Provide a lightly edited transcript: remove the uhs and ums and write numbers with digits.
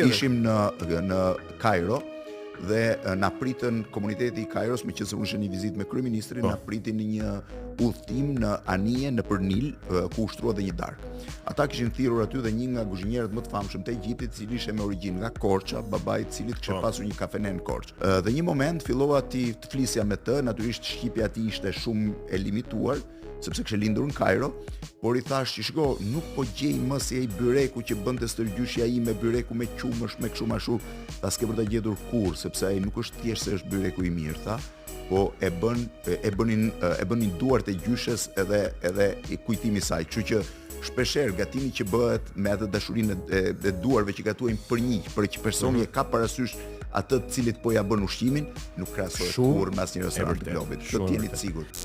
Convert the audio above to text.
Ishim në Kairo dhe na pritën komuniteti i Kairos, me qenë se unë isha një vizitë me kryeministrin, na pritin në një udhëtim në anije nëpër Nil, ku ushtruan dhe një darkë. Ata kishin thirrur aty dhe një nga kuzhinierët më të famshëm të Egjiptit, i cili ishte me origjinë nga Korça, babai i cilit kishte pasur një kafene në Korçë. Dhe një moment fillova të flisja me të, natyrisht shqipja e tij ishte shumë e limituar, sepse kishte lindur në Kairo, por i thash që shiko, nuk po gjej më si ai byreku që bënte stërgjyshja ime, byreku me qumësh, me kështu më ashtu, ta s'ke për ta gjetur kur, sepse ai nuk është thjesht se është byreku i mirë, tha, po e bënin duart e gjyshes edhe i kujtimi i saj, kështu që shpeshherë gatimi që bëhet me atë dashurinë e duarve që gatuajnë për një, për që personi e ka parasysh atë të cilit po ja bën ushqimin, nuk krahasohet kurrë me asnjë restorant të globit. Do t'jeni të sigurt.